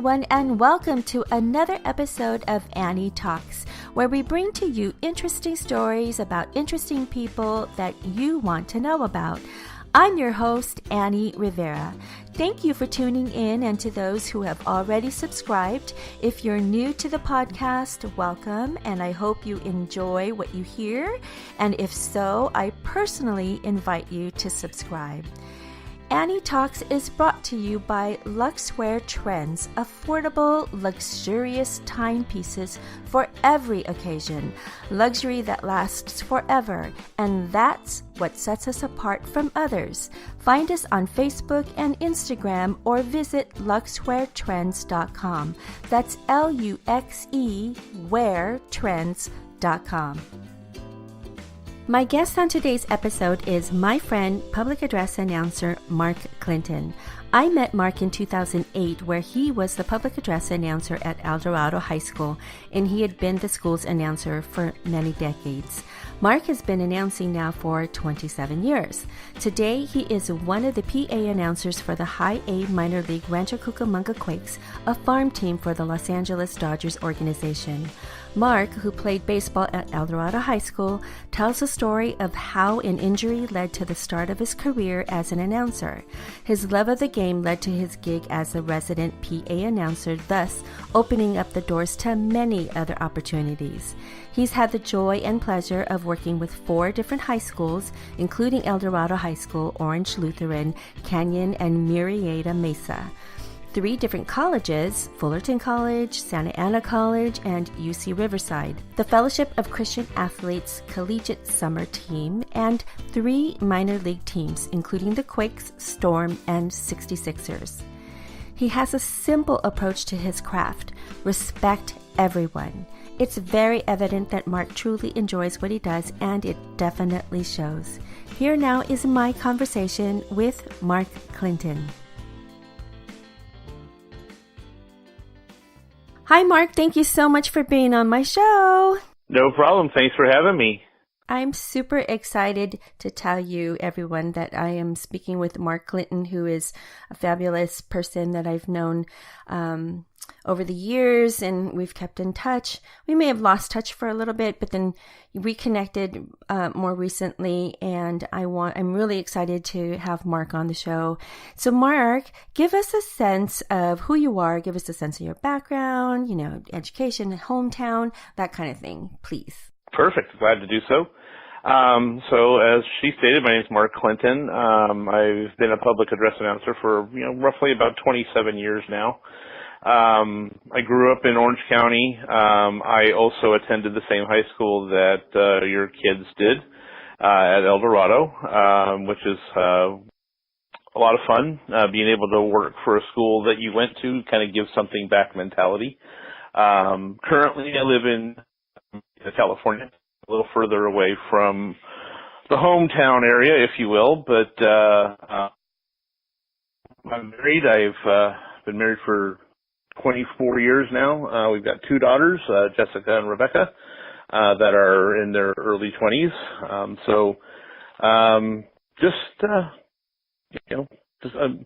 everyone, and welcome to another episode of Annie Talks, where we bring to you interesting stories about interesting people that you want to know about. I'm your host, Annie Rivera. Thank you for tuning in, and to those who have already subscribed. If you're new to the podcast, welcome, and I hope you enjoy what you hear. And if so, I personally invite you to subscribe. Annie Talks is brought to you by Luxwear Trends, affordable, luxurious timepieces for every occasion, luxury that lasts forever, and that's what sets us apart from others. Find us on Facebook and Instagram or visit luxweartrends.com. That's Luxe weartrends.com. My guest on today's episode is my friend, public address announcer Mark Clinton. I met Mark in 2008, where he was the public address announcer at Dorado High School, and he had been the school's announcer for many decades. Mark has been announcing now for 27 years. Today, he is one of the PA announcers for the High A minor league Rancho Cucamonga Quakes, a farm team for the Los Angeles Dodgers organization. Mark, who played baseball at Dorado High School, tells a story of how an injury led to the start of his career as an announcer. His love of the game led to his gig as a resident PA announcer, thus opening up the doors to many other opportunities. He's had the joy and pleasure of working with 4 different high schools, including Dorado High School, Orange Lutheran, Canyon, and Murrieta Mesa. 3 different colleges, Fullerton College, Santa Ana College, and UC Riverside, the Fellowship of Christian Athletes Collegiate Summer Team, and 3 minor league teams, including the Quakes, Storm, and 66ers. He has a simple approach to his craft: respect everyone. It's very evident that Mark truly enjoys what he does, and it definitely shows. Here now is my conversation with Mark Clinton. Hi, Mark. Thank you so much for being on my show. No problem. Thanks for having me. I'm super excited to tell you, everyone, that I am speaking with Mark Clinton, who is a fabulous person that I've known over the years, and we've kept in touch. We may have lost touch for a little bit, but then reconnected more recently, and I'm really excited to have Mark on the show. So Mark, give us a sense of who you are, give us a sense of your background, education, hometown, that kind of thing, please. Perfect. Glad to do so. So as she stated, my name is Mark Clinton. I've been a public address announcer for, roughly about 27 years now. I grew up in Orange County. I also attended the same high school that your kids did at El Dorado, which is a lot of fun, being able to work for a school that you went to, kind of give something back mentality. Currently, I live in California, a little further away from the hometown area, if you will, but I'm married. I've been married for 24 years now. We've got 2 daughters, Jessica and Rebecca, that are in their early 20s. Just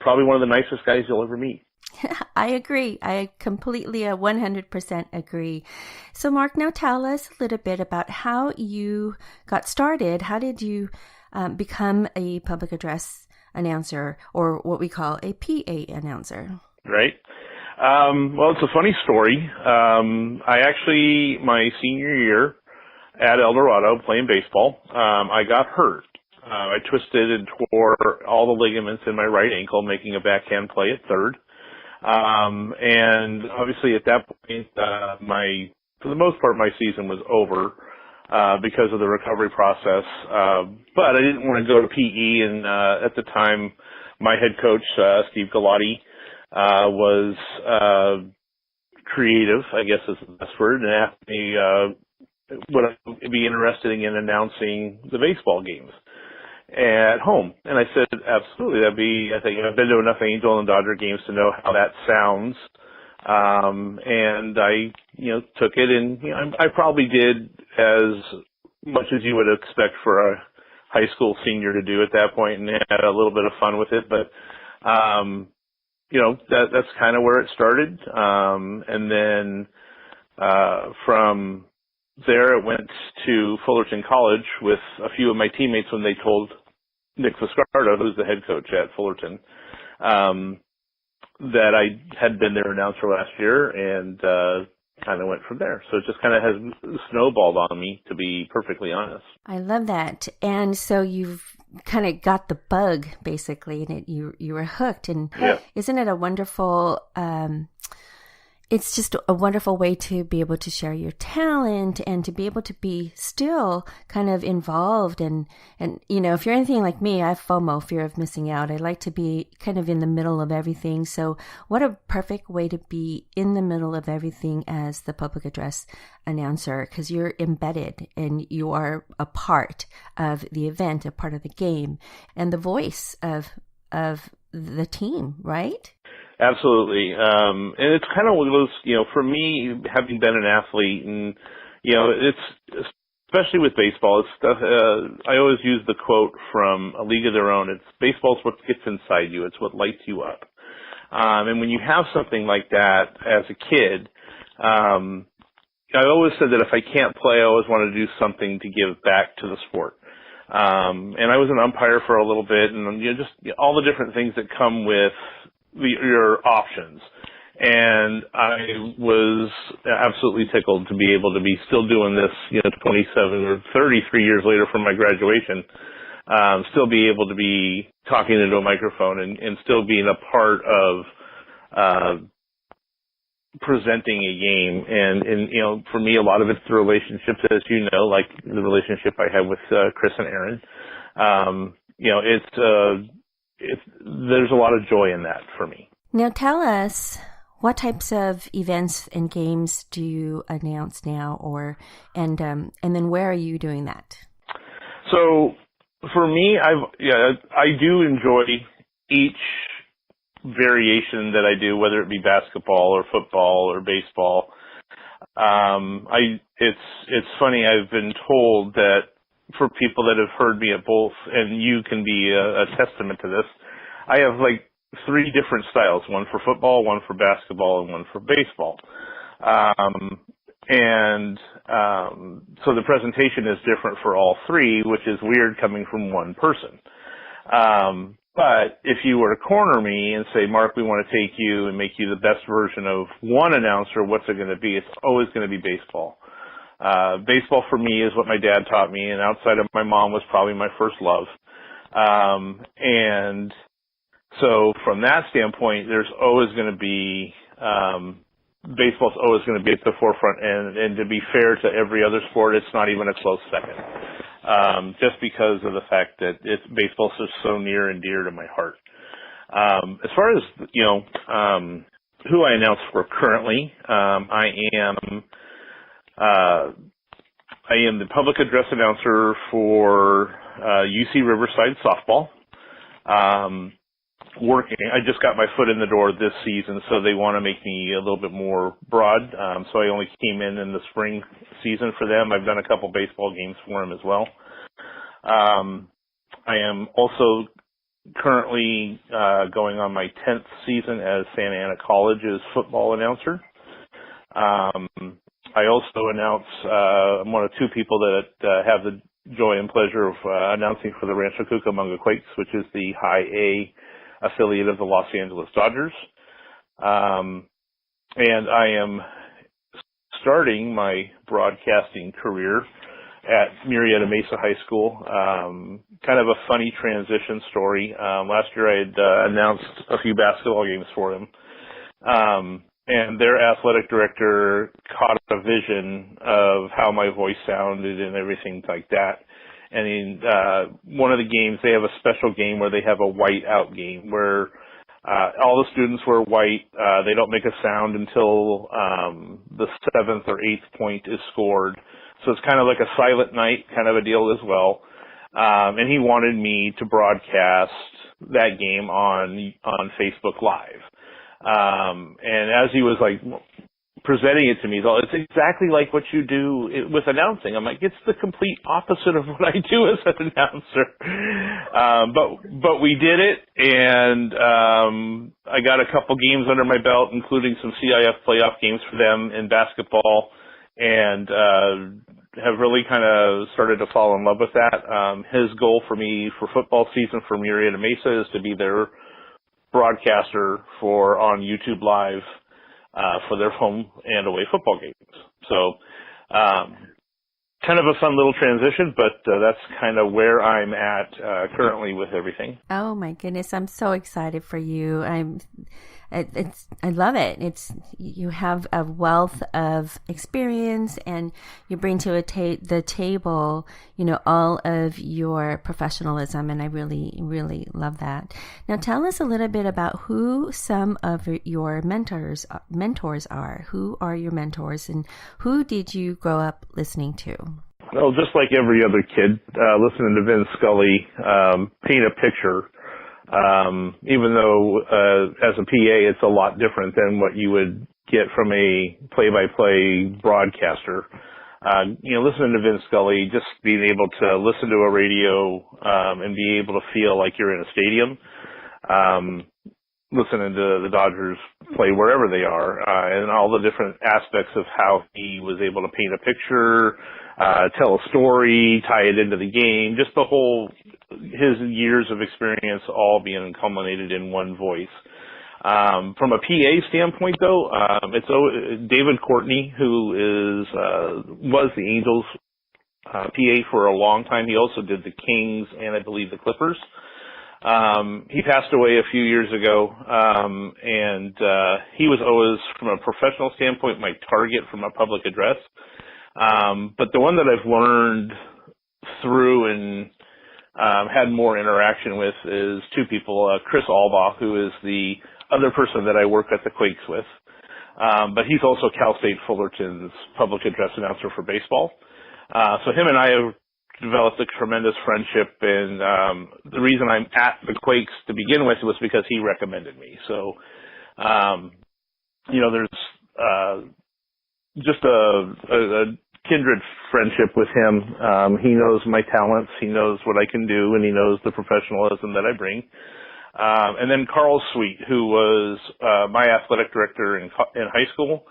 probably one of the nicest guys you'll ever meet. I agree. I completely 100% agree. So Mark, now tell us a little bit about how you got started. How did you become a public address announcer, or what we call a PA announcer? Right. Well, it's a funny story. My senior year at El Dorado playing baseball, I got hurt. I twisted and tore all the ligaments in my right ankle, making a backhand play at third. And obviously at that point, for the most part, my season was over, because of the recovery process. But I didn't want to go to PE, and, at the time, my head coach, Steve Galati, was creative, I guess is the best word, and asked me would I be interested in announcing the baseball games at home. And I said, absolutely. I think I've been to enough Angel and Dodger games to know how that sounds. And I, took it, and I probably did as much as you would expect for a high school senior to do at that point, and had a little bit of fun with it. But that's kind of where it started. And then from there, it went to Fullerton College with a few of my teammates when they told Nick Viscardo, who's the head coach at Fullerton, that I had been their announcer last year, and kind of went from there. So it just kind of has snowballed on me, to be perfectly honest. I love that. And so you've kind of got the bug, basically, and you were hooked. And Isn't it a wonderful... it's just a wonderful way to be able to share your talent and to be able to be still kind of involved. And if you're anything like me, I have FOMO, fear of missing out. I like to be kind of in the middle of everything. So what a perfect way to be in the middle of everything as the public address announcer, because you're embedded and you are a part of the event, a part of the game, and the voice of the team, right? Absolutely. And it's kind of one of those, for me, having been an athlete, and, it's, especially with baseball, it's stuff, I always use the quote from A League of Their Own. It's baseball's what gets inside you. It's what lights you up. And when you have something like that as a kid, I always said that if I can't play, I always want to do something to give back to the sport. And I was an umpire for a little bit, and just all the different things that come with your options. And I was absolutely tickled to be able to be still doing this, 27 or 33 years later from my graduation, still be able to be talking into a microphone and still being a part of presenting a game. And for me, a lot of it's the relationships, as you know, like the relationship I have with Chris and Aaron. There's a lot of joy in that for me. Now tell us, what types of events and games do you announce now, and then where are you doing that? So for me, I do enjoy each variation that I do, whether it be basketball or football or baseball. It's funny, I've been told that for people that have heard me at both, and you can be a testament to this, I have like 3 different styles, one for football, one for basketball, and one for baseball. So the presentation is different for all 3, which is weird coming from one person. But if you were to corner me and say, Mark, we want to take you and make you the best version of one announcer, what's it going to be? It's always going to be baseball. Baseball for me is what my dad taught me, and outside of my mom was probably my first love. And so from that standpoint, there's always going to be, baseball's always going to be at the forefront. And to be fair to every other sport, it's not even a close second. Just because of the fact that baseball's just so near and dear to my heart. As far as, who I announce for currently, I am the public address announcer for UC Riverside softball. I just got my foot in the door this season, so they want to make me a little bit more broad. So I only came in the spring season for them. I've done a couple baseball games for them as well. I am also currently going on my 10th season as Santa Ana College's football announcer. I also announce, I'm one of 2 people that have the joy and pleasure of announcing for the Rancho Cucamonga Quakes, which is the high A affiliate of the Los Angeles Dodgers. And I am starting my broadcasting career at Murrieta Mesa High School. Kind of a funny transition story. Last year I had announced a few basketball games for them. And their athletic director caught a vision of how my voice sounded and everything like that. And in one of the games, they have a special game where they have a white out game where all the students wear white. They don't make a sound until the 7th or 8th point is scored. So it's kind of like a silent night kind of a deal as well. And he wanted me to broadcast that game on Facebook Live. And as he was like presenting it to me. It's exactly like what you do with announcing. I'm like, it's the complete opposite of what I do as an announcer. But we did it, and I got a couple games under my belt, including some CIF playoff games for them in basketball, and have really kind of started to fall in love with that. His goal for me for football season for Murrieta Mesa is to be their broadcaster on YouTube Live for their home and away football games. So kind of a fun little transition, but that's kind of where I'm at currently with everything. Oh my goodness, I'm so excited for you. I love it. You have a wealth of experience, and you bring to the table, all of your professionalism, and I really, really love that. Now, tell us a little bit about who some of your mentors are. Who are your mentors, and who did you grow up listening to? Well, just like every other kid, listening to Vin Scully paint a picture. Even though as a PA it's a lot different than what you would get from a play-by-play broadcaster. Listening to Vin Scully, just being able to listen to a radio and be able to feel like you're in a stadium, listening to the Dodgers play wherever they are, and all the different aspects of how he was able to paint a picture, tell a story, tie it into the game, just his years of experience all being culminated in one voice. From a PA standpoint, though, it's David Courtney, who was the Angels PA for a long time. He also did the Kings and I believe the Clippers. He passed away a few years ago, and he was always, from a professional standpoint, my target from a public address. But the one that I've learned through and had more interaction with is two people, Chris Albaugh, who is the other person that I work at the Quakes with. But he's also Cal State Fullerton's public address announcer for baseball. So him and I have developed a tremendous friendship, and the reason I'm at the Quakes to begin with was because he recommended me. So, there's just a kindred friendship with him. He knows my talents, he knows what I can do, and he knows the professionalism that I bring. And then Carl Sweet, who was my athletic director in high school,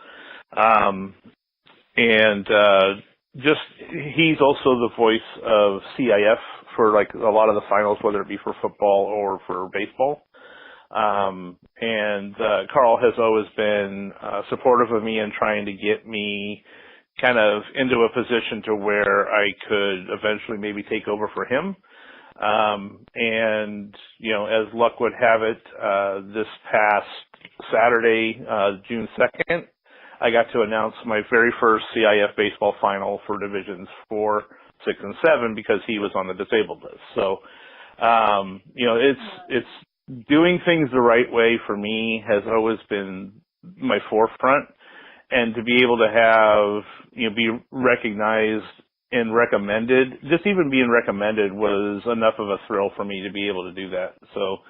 he's also the voice of CIF for like a lot of the finals, whether it be for football or for baseball. Carl has always been supportive of me and trying to get me kind of into a position to where I could eventually maybe take over for him. As luck would have it, this past Saturday, June 2nd, I got to announce my very first CIF baseball final for divisions 4, 6, and 7 because he was on the disabled list. So, it's doing things the right way for me has always been my forefront, and to be able to have, be recognized and recommended, just even being recommended was enough of a thrill for me to be able to do that. So,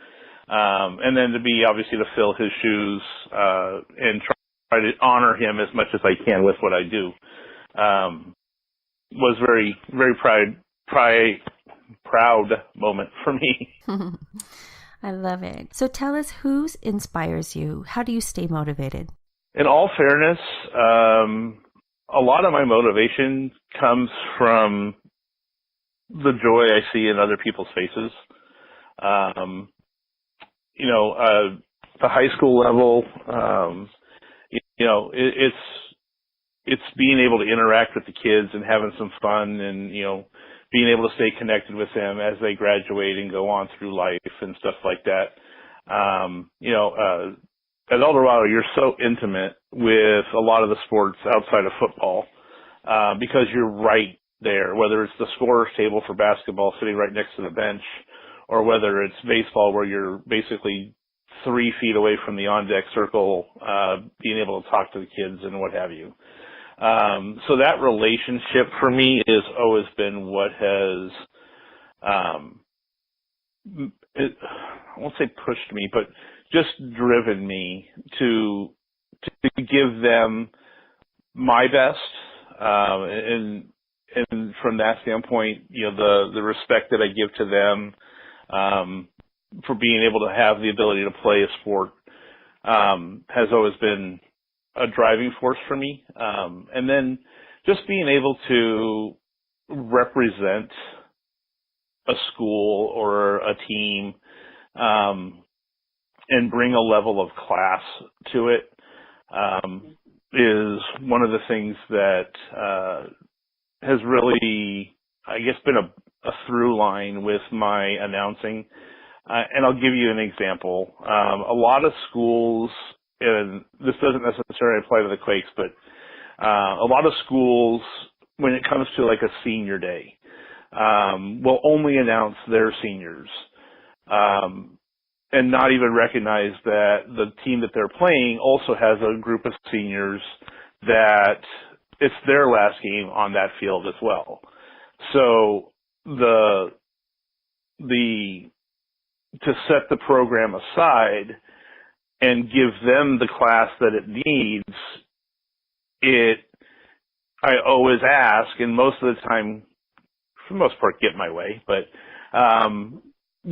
and then to be obviously to fill his shoes, and try to honor him as much as I can with what I do, was very, very proud moment for me. I love it. So tell us, who inspires you? How do you stay motivated? In all fairness, a lot of my motivation comes from the joy I see in other people's faces. The high school level, it's being able to interact with the kids and having some fun, and, being able to stay connected with them as they graduate and go on through life and stuff like that. At El Dorado, you're so intimate with a lot of the sports outside of football, because you're right there, whether it's the scorer's table for basketball sitting right next to the bench, or whether it's baseball where you're basically 3 feet away from the on-deck circle, being able to talk to the kids and what have you. So that relationship for me has always been what has, I won't say pushed me, but just driven me to give them my best, and from that standpoint, the respect that I give to them, for being able to have the ability to play a sport, has always been a driving force for me. And then just being able to represent a school or a team, and bring a level of class to it, is one of the things that has really, I guess, been a through line with my announcing. And I'll give you an example. A lot of schools, and this doesn't necessarily apply to the Quakes, but a lot of schools, when it comes to like a senior day, will only announce their seniors, and not even recognize that the team that they're playing also has a group of seniors that it's their last game on that field as well. So to set the program aside and give them the class that it needs, I always ask, and most of the time, for the most part, get my way, but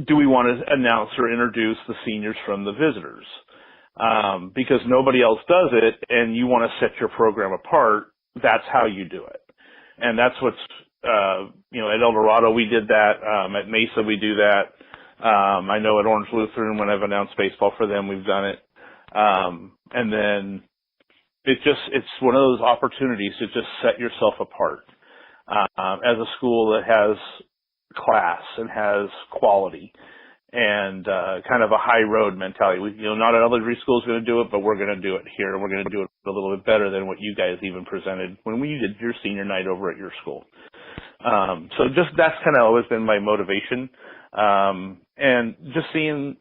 do we want to announce or introduce the seniors from the visitors? Because nobody else does it, and you want to set your program apart, that's how you do it. And that's what's, at El Dorado we did that, at Mesa we do that. I know at Orange Lutheran, when I've announced baseball for them, we've done it. And then it's one of those opportunities to just set yourself apart, as a school that has class and has quality and, kind of a high road mentality. Not another school is going to do it, but we're going to do it here. We're going to do it a little bit better than what you guys even presented when we did your senior night over at your school. So that's kind of always been my motivation. And just seeing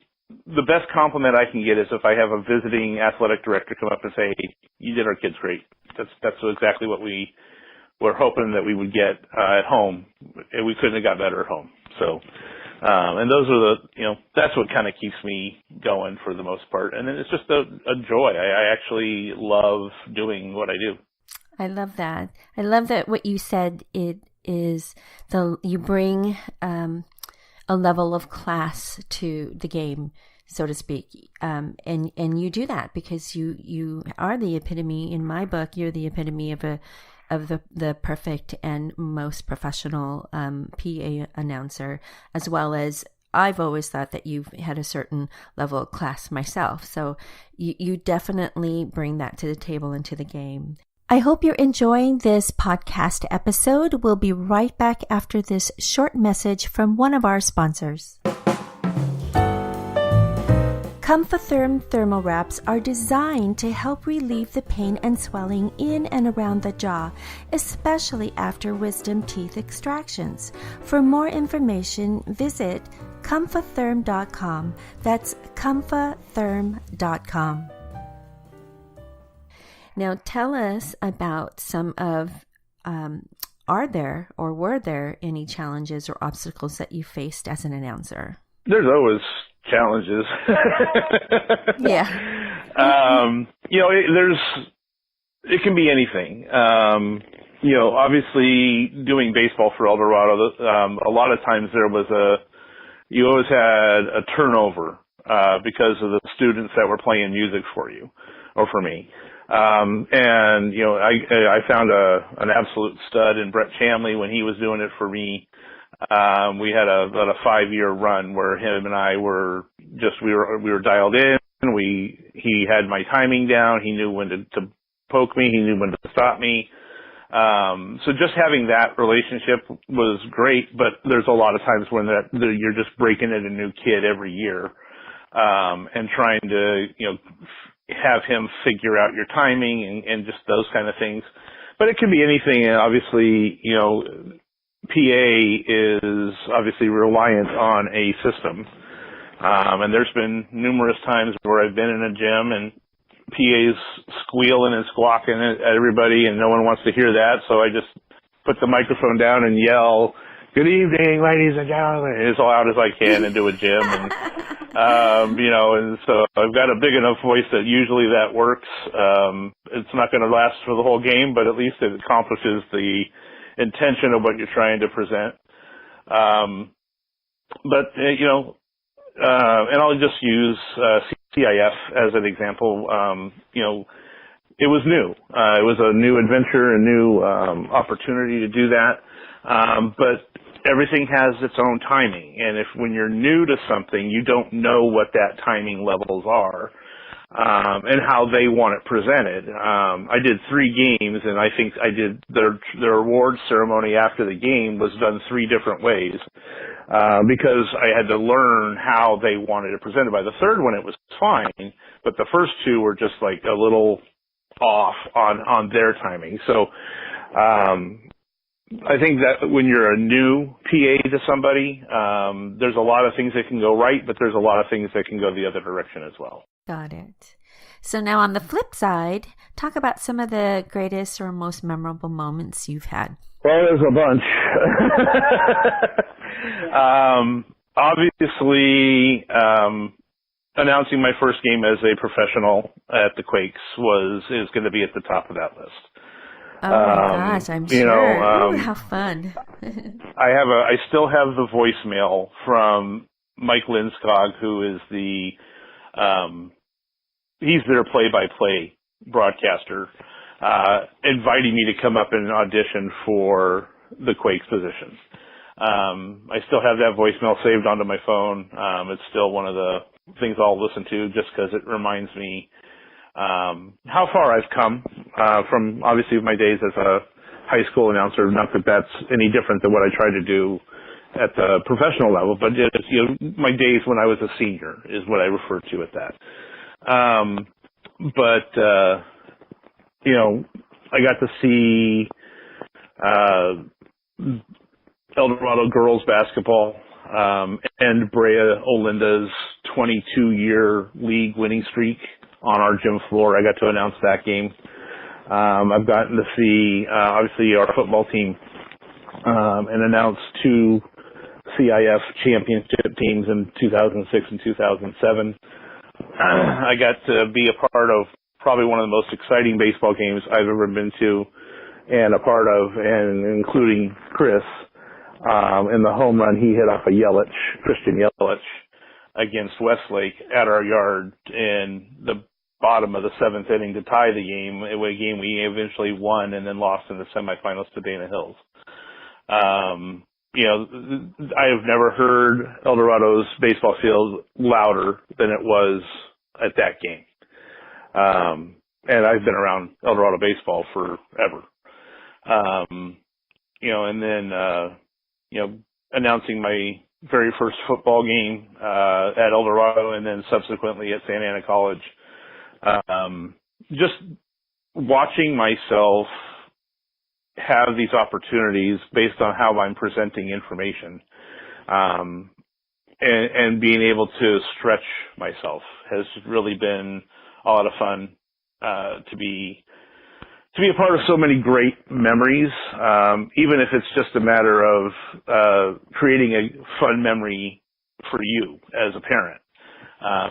the best compliment I can get is if I have a visiting athletic director come up and say, hey, you did our kids great. That's exactly what we were hoping that we would get, at home. And we couldn't have got better at home. So, and those are that's what kind of keeps me going for the most part. And then it's just a joy. I actually love doing what I do. I love that. I love that what you said, it is you bring, a level of class to the game, so to speak. And you do that because you are the epitome, in my book, you're the epitome of the perfect and most professional, PA announcer, as well as I've always thought that you've had a certain level of class myself. So you definitely bring that to the table and to the game. I hope you're enjoying this podcast episode. We'll be right back after this short message from one of our sponsors. Comfotherm thermal wraps are designed to help relieve the pain and swelling in and around the jaw, especially after wisdom teeth extractions. For more information, visit comfotherm.com. That's comfotherm.com. Now, tell us about some of, were there any challenges or obstacles that you faced as an announcer? There's always challenges. Yeah. It can be anything. Obviously doing baseball for El Dorado, a lot of times you always had a turnover, because of the students that were playing music for you or for me. I found an absolute stud in Brett Chamley when he was doing it for me. We had about a 5-year run where him and I were we were dialed in. He had my timing down. He knew when to poke me. He knew when to stop me. So just having that relationship was great, but there's a lot of times when you're just breaking in a new kid every year, and trying to, have him figure out your timing and just those kind of things. But it can be anything. And obviously, PA is obviously reliant on a system. And there's been numerous times where I've been in a gym and PA's squealing and squawking at everybody and no one wants to hear that. So I just put the microphone down and yell, "Good evening, ladies and gentlemen," as loud as I can into a gym. And And so I've got a big enough voice that usually that works. It's not going to last for the whole game, but at least it accomplishes the intention of what you're trying to present. And I'll just use CIF as an example. It was new. It was a new adventure, a new opportunity to do that. But everything has its own timing. And when you're new to something, you don't know what that timing levels are and how they want it presented. I did 3 games, and I think I did their award ceremony after the game was done 3 different ways because I had to learn how they wanted it presented. By the 3rd one, it was fine, but the first 2 were just like a little off on their timing. So I think that when you're a new PA to somebody, there's a lot of things that can go right, but there's a lot of things that can go the other direction as well. Got it. So now on the flip side, talk about some of the greatest or most memorable moments you've had. Well, there's a bunch. Obviously, announcing my first game as a professional at the Quakes is going to be at the top of that list. Oh my gosh, I'm sure. Ooh, how fun. I still have the voicemail from Mike Linskog, who is he's their play-by-play broadcaster, inviting me to come up and audition for the Quakes position. I still have that voicemail saved onto my phone. It's still one of the things I'll listen to just because it reminds me how far I've come from obviously my days as a high school announcer. Not that that's any different than what I tried to do at the professional level, but just, my days when I was a senior is what I refer to at that. I got to see El Dorado girls basketball end Brea Olinda's 22-year league winning streak on our gym floor. I got to announce that game. I've gotten to see, obviously, our football team and announce 2 CIF championship teams in 2006 and 2007. I got to be a part of probably one of the most exciting baseball games I've ever been to and a part of, and including Chris, in the home run he hit off of Christian Yelich against Westlake at our yard in the bottom of the 7th inning to tie the game, a game we eventually won and then lost in the semifinals to Dana Hills. I have never heard El Dorado's baseball field louder than it was at that game. And I've been around El Dorado baseball forever. Announcing my very first football game at El Dorado and then subsequently at Santa Ana College. Just watching myself have these opportunities based on how I'm presenting information, and being able to stretch myself has really been a lot of fun, to be a part of so many great memories, even if it's just a matter of creating a fun memory for you as a parent,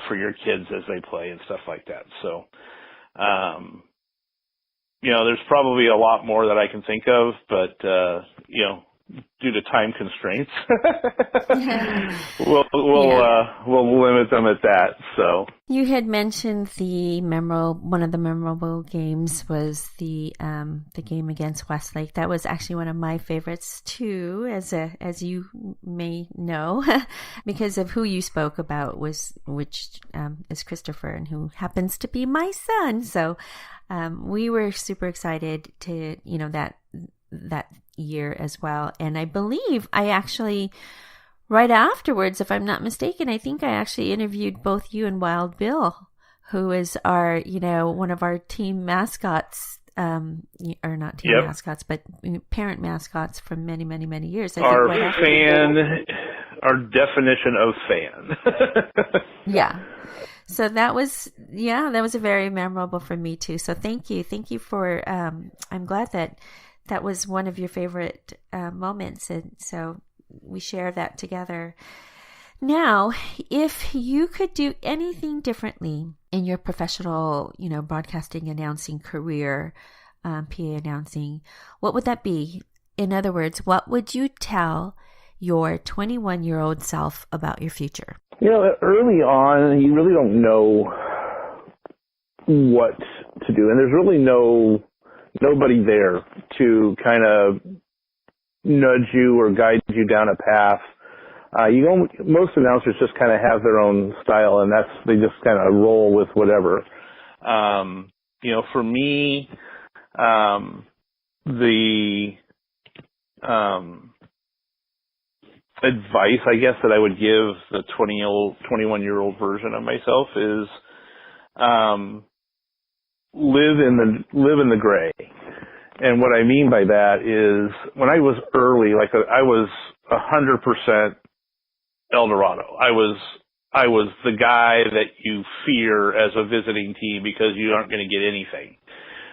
for your kids as they play and stuff like that. So, there's probably a lot more that I can think of, but, due to time constraints, we'll limit them at that. So you had mentioned one of the memorable games was the game against Westlake. That was actually one of my favorites too, as you may know, because of who you spoke about which is Christopher, and who happens to be my son. So we were super excited to that year as well. And I believe I actually, right afterwards, if I'm not mistaken, I think I actually interviewed both you and Wild Bill, who is our, one of our team mascots, or not team mascots, but parent mascots from many, many, many years. Our definition of fan. Yeah. So that was a very memorable for me too. So thank you for, I'm glad that was one of your favorite moments, and so we share that together. Now, if you could do anything differently in your professional, broadcasting announcing career, PA announcing, what would that be? In other words, what would you tell your 21-year-old self about your future? Early on, you really don't know what to do, and there's really nobody there to kind of nudge you or guide you down a path. Most announcers just kind of have their own style, and they just kind of roll with whatever. For me, the advice, I guess, that I would give the 21-year-old version of myself is live in the gray. And what I mean by that is when I was early, I was 100% El Dorado. I was the guy that you fear as a visiting team because you aren't going to get anything.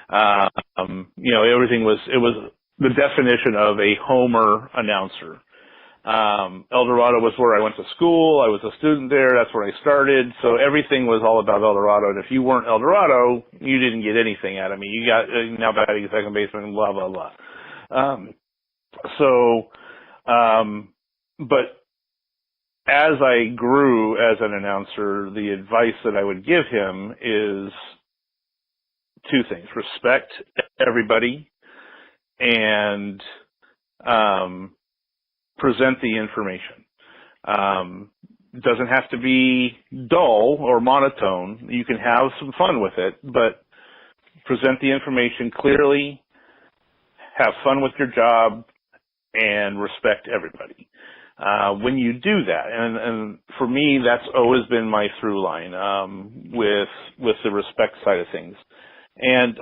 Everything was the definition of a homer announcer. El Dorado was where I went to school. I was a student there. That's where I started. So everything was all about El Dorado. And if you weren't El Dorado, you didn't get anything out of me. You got now batting second baseman, blah, blah, blah. But as I grew as an announcer, the advice that I would give him is two things: respect everybody and present the information. It doesn't have to be dull or monotone. You can have some fun with it, but present the information clearly, have fun with your job, and respect everybody. When you do that, and for me, that's always been my through line with the respect side of things. And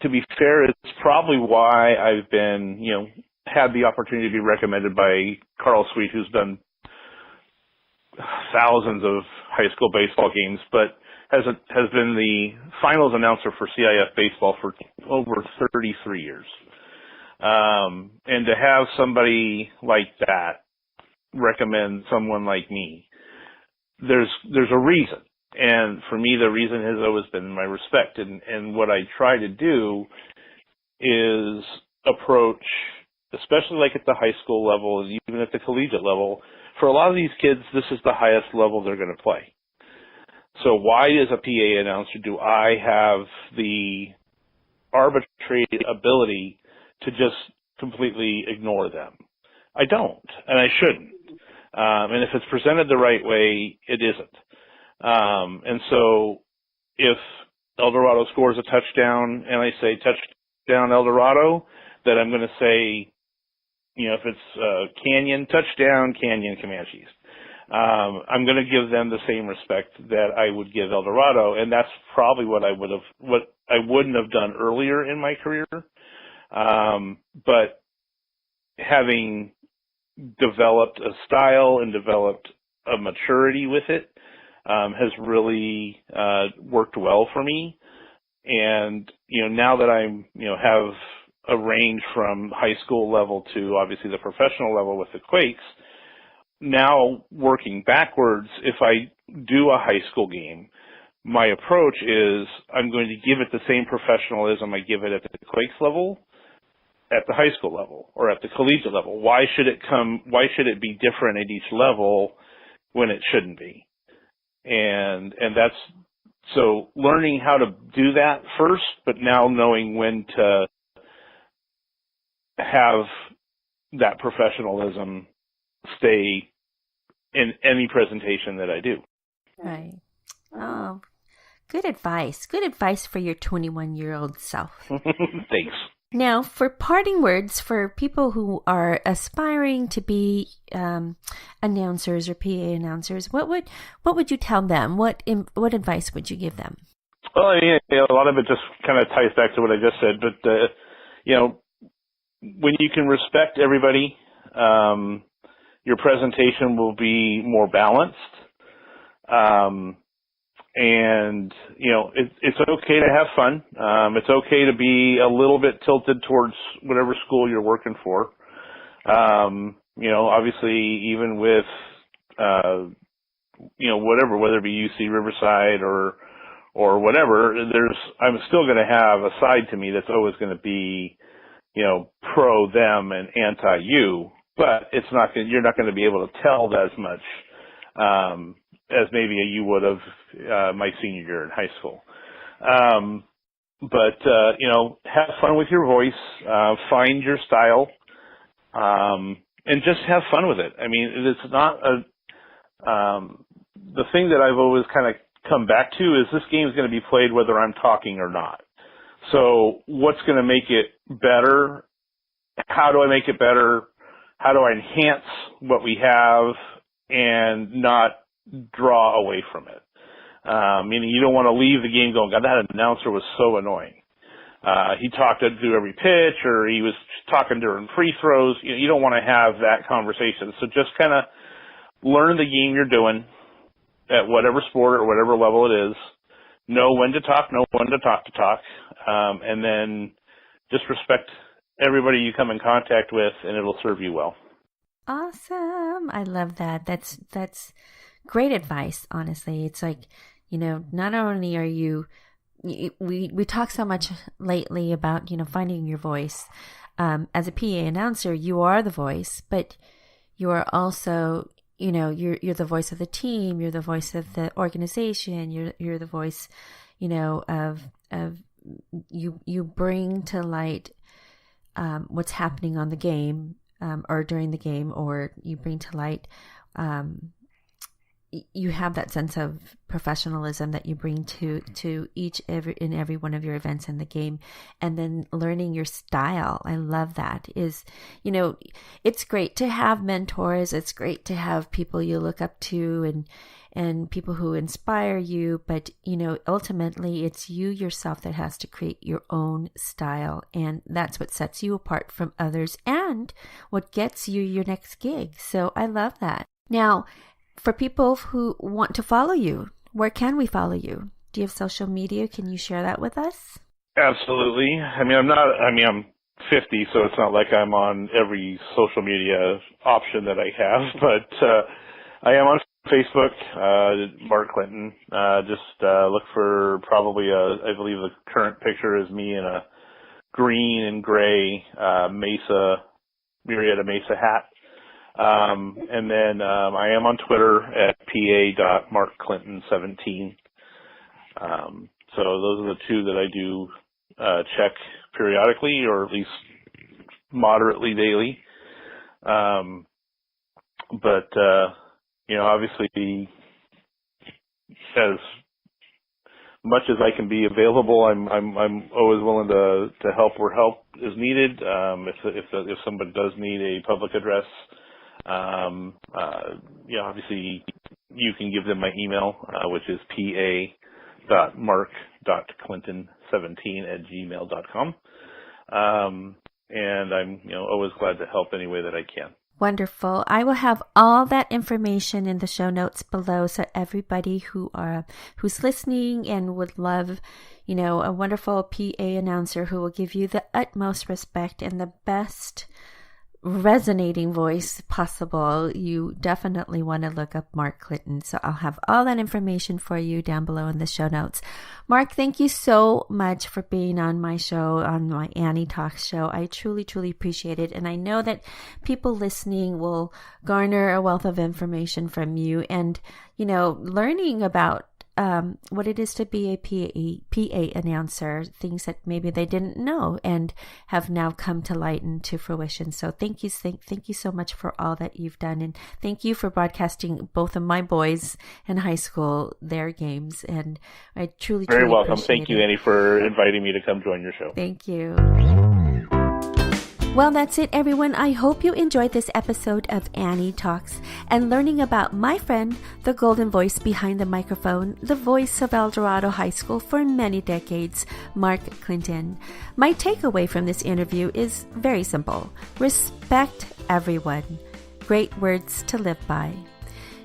to be fair, it's probably why I've been, had the opportunity to be recommended by Carl Sweet, who's done thousands of high school baseball games, but has been the finals announcer for CIF baseball for over 33 years. And to have somebody like that recommend someone like me, there's a reason. And for me, the reason has always been my respect. And what I try to do is approach, especially like at the high school level and even at the collegiate level, for a lot of these kids, this is the highest level they're going to play. So why, as a PA announcer, do I have the arbitrary ability to just completely ignore them? I don't, and I shouldn't. And if it's presented the right way, it isn't. And so if El Dorado scores a touchdown and I say touchdown El Dorado, then I'm going to say, if it's Canyon, touchdown Canyon Comanches. I'm going to give them the same respect that I would give El Dorado, and that's probably what I wouldn't have done earlier in my career. But having developed a style and developed a maturity with it has really worked well for me. And now that I'm have a range from high school level to obviously the professional level with the Quakes, now working backwards, if I do a high school game, my approach is I'm going to give it the same professionalism I give it at the Quakes level, at the high school level, or at the collegiate level. Why should it be different at each level when it shouldn't be? And that's, so learning how to do that first, but now knowing when to have that professionalism stay in any presentation that I do. Right. Oh, good advice. Good advice for your 21-year-old self. Thanks. Now, for parting words for people who are aspiring to be announcers or PA announcers, what would you tell them? What advice would you give them? Well, a lot of it just kind of ties back to what I just said. But when you can respect everybody, your presentation will be more balanced. And, it's okay to have fun. It's okay to be a little bit tilted towards whatever school you're working for. Obviously, even with whatever, whether it be UC Riverside or whatever, I'm still going to have a side to me that's always going to be, pro them and anti you, but you're not going to be able to tell that as much, as maybe you would have, my senior year in high school. But have fun with your voice, find your style, and just have fun with it. I mean, it's not the thing that I've always kind of come back to is this game is going to be played whether I'm talking or not. So what's going to make it better? How do I make it better? How do I enhance what we have and not draw away from it? Meaning you don't want to leave the game going, God, that announcer was so annoying. He talked through every pitch, or he was talking during free throws. You don't want to have that conversation. So just kind of learn the game you're doing at whatever sport or whatever level it is. Know when to talk, know when to talk, and then just respect everybody you come in contact with, and it'll serve you well. Awesome. I love that. That's great advice, honestly. It's like, not only are you, we talk so much lately about, finding your voice. As a PA announcer, you are the voice, but you are also, you're the voice of the team. You're the voice of the organization. You're the voice, of you bring to light what's happening on the game, or during the game, or you bring to light, you have that sense of professionalism that you bring to every one of your events in the game, and then learning your style. I love that. It's great to have mentors. It's great to have people you look up to and people who inspire you. But, ultimately it's you yourself that has to create your own style. And that's what sets you apart from others and what gets you your next gig. So I love that. Now, for people who want to follow you, where can we follow you? Do you have social media? Can you share that with us? Absolutely. I'm 50, so it's not like I'm on every social media option that I have, but I am on Facebook, Mark Clinton. Just look for probably I believe the current picture is me in a green and gray Murrieta Mesa hat. And then I am on Twitter at pa.markclinton17. So those are the two that I do check periodically, or at least moderately daily. But obviously, as much as I can be available, I'm always willing to help where help is needed. If somebody does need a public address, obviously you can give them my email, which is pa.mark.clinton17@gmail.com. And I'm, always glad to help any way that I can. Wonderful. I will have all that information in the show notes below, so everybody who's listening and would love, a wonderful PA announcer who will give you the utmost respect and the best resonating voice possible, you definitely want to look up Mark Clinton. So I'll have all that information for you down below in the show notes. Mark, thank you so much for being on my show, on my Annie Talks show. I truly, truly appreciate it. And I know that people listening will garner a wealth of information from you and, learning about what it is to be a PA announcer, things that maybe they didn't know and have now come to light and to fruition. So thank you so much for all that you've done, and thank you for broadcasting both of my boys in high school their games. And I truly very welcome. Appreciate Thank you, Annie, for inviting me to come join your show. Thank you. Well, that's it, everyone. I hope you enjoyed this episode of Annie Talks and learning about my friend, the golden voice behind the microphone, the voice of El Dorado High School for many decades, Mark Clinton. My takeaway from this interview is very simple. Respect everyone. Great words to live by.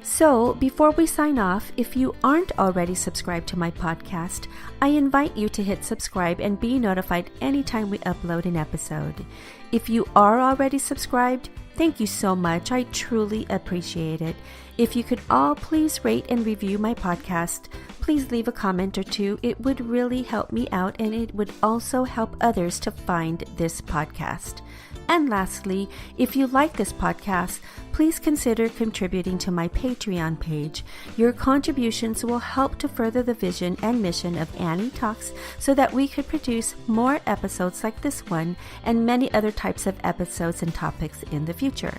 So, before we sign off, if you aren't already subscribed to my podcast, I invite you to hit subscribe and be notified anytime we upload an episode. If you are already subscribed, Thank you so much. I truly appreciate it. If you could all please rate and review my podcast, please leave a comment or two. It would really help me out, and it would also help others to find this podcast. And lastly, if you like this podcast, please consider contributing to my Patreon page. Your contributions will help to further the vision and mission of Annie Talks so that we could produce more episodes like this one and many other types of episodes and topics in the future.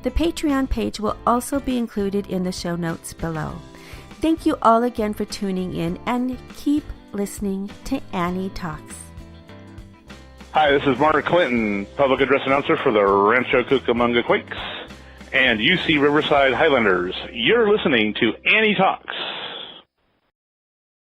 The Patreon page will also be included in the show notes below. Thank you all again for tuning in, and keep listening to Annie Talks. Hi, this is Mark Clinton, public address announcer for the Rancho Cucamonga Quakes and UC Riverside Highlanders. You're listening to Annie Talks.